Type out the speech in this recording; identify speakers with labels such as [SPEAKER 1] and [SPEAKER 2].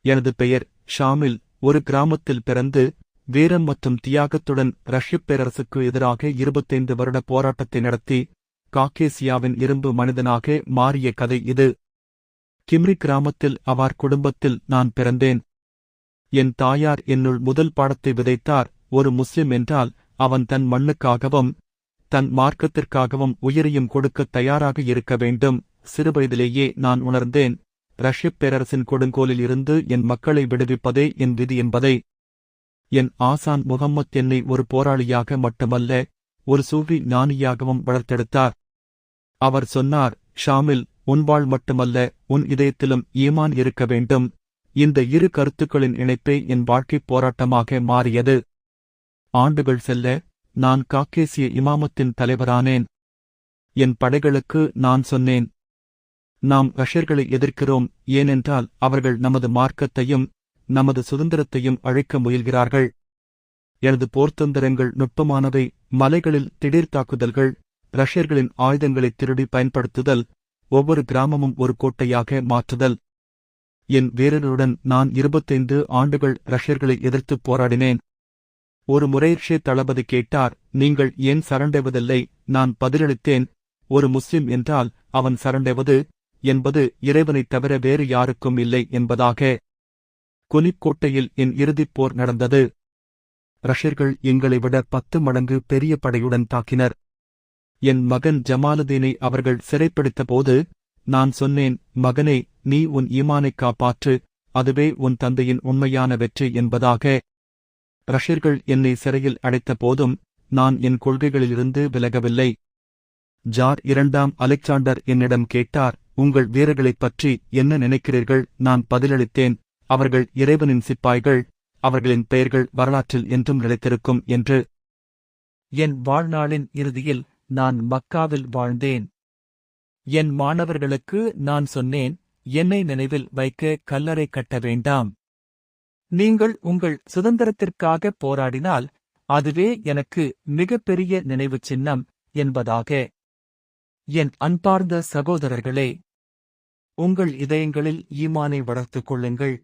[SPEAKER 1] எனது பெயர் ஷாமில். ஒரு கிராமத்தில் பிறந்து வீரம் மற்றும் தியாகத்துடன் ரஷ்யப் பேரரசுக்கு எதிராக 25 வருட போராட்டத்தை நடத்தி காக்கேசியாவின் இரும்பு மனிதனாக மாறிய கதை இது. கிம்ரி கிராமத்தில் அவார் குடும்பத்தில் நான் பிறந்தேன். என் தாயார் என்னுள் முதல் பாடத்தை விதைத்தார். ஒரு முஸ்லிம் என்றால் அவன் தன் மண்ணுக்காகவும் தன் மார்க்கத்திற்காகவும் உயிரையும் கொடுக்கத் தயாராக இருக்க வேண்டும். சிறுவயதிலேயே நான் உணர்ந்தேன், ரஷ்யப் பேரரசின் கொடுங்கோலில் இருந்து என் மக்களை விடுவிப்பதே என் விதி என்பதை. என் ஆசான் முகம்மத் என்னை ஒரு போராளியாக மட்டுமல்ல, ஒரு சூஃபி ஞானியாகவும் வளர்த்தெடுத்தார். அவர் சொன்னார், ஷாமில், உன் வாழ் மட்டுமல்ல, உன் இதயத்திலும் ஈமான் இருக்க வேண்டும். இந்த இரு கருத்துக்களின் இணைப்பே என் வாழ்க்கைப் போராட்டமாக மாறியது. ஆண்டுகள் செல்ல நான் காக்கேசிய இமாமத்தின் தலைவரானேன். என் படைகளுக்கு நான் சொன்னேன், நாம் ரஷ்யர்களை எதிர்க்கிறோம், ஏனென்றால் அவர்கள் நமது மார்க்கத்தையும் நமது சுதந்திரத்தையும் அழிக்க முயல்கிறார்கள். எனது போர்த்தந்திரங்கள் நுட்பமானவை. மலைகளில் திடீர் தாக்குதல்கள், ரஷ்யர்களின் ஆயுதங்களைத் திருடி பயன்படுத்துதல், ஒவ்வொரு கிராமமும் ஒரு கோட்டையாக மாற்றுதல். என் வீரர்களுடன் நான் 25 ஆண்டுகள் ரஷ்யர்களை எதிர்த்துப் போராடினேன். ஒரு முறை ஷே தளபதி கேட்டார், நீங்கள் ஏன் சரண்டெவதில்லை? நான் பதிலளித்தேன், ஒரு முஸ்லிம் என்றால் அவன் சரண்டெவது என்பது இறைவனைத் தவிர வேறு யாருக்கும் இல்லை என்பதாக. குனிப் கோட்டையில் என் இறுதிப் போர் நடந்தது. ரஷ்யர்கள் எங்களை விட 10 மடங்கு பெரிய படையுடன் தாக்கினர். என் மகன் ஜமாலுதீனை அவர்கள் சிறைப்பிடித்தபோது நான் சொன்னேன், மகனே, நீ உன் ஈமானைக் காப்பாற்று, அதுவே உன் தந்தையின் உண்மையான வெற்றி என்பதாக. ரஷ்யர்கள் என்னை சிறையில் அடைத்த போதும் நான் என் கொள்கைகளிலிருந்து விலகவில்லை. ஜார் 2ஆம் அலெக்சாண்டர் என்னிடம் கேட்டார், உங்கள் வீரர்களைப் பற்றி என்ன நினைக்கிறீர்கள்? நான் பதிலளித்தேன், அவர்கள் இறைவனின் சிப்பாய்கள், அவர்களின் பெயர்கள் வரலாற்றில் என்றும் நிலைத்திருக்கும் என்று. என் வாழ்நாளின் இறுதியில் நான் மக்காவில் வாழ்ந்தேன். என் மாணவர்களுக்கு நான் சொன்னேன், என்னை நினைவில் வைக்க கல்லறை கட்ட வேண்டாம். நீங்கள் உங்கள் சுதந்திரத்திற்காக போராடினால் அதுவே எனக்கு மிகப்பெரிய நினைவுச் சின்னம் என்பதாக. என் அன்பார்ந்த சகோதரர்களே, உங்கள் இதயங்களில் ஈமானை வளர்த்துக் கொள்ளுங்கள்.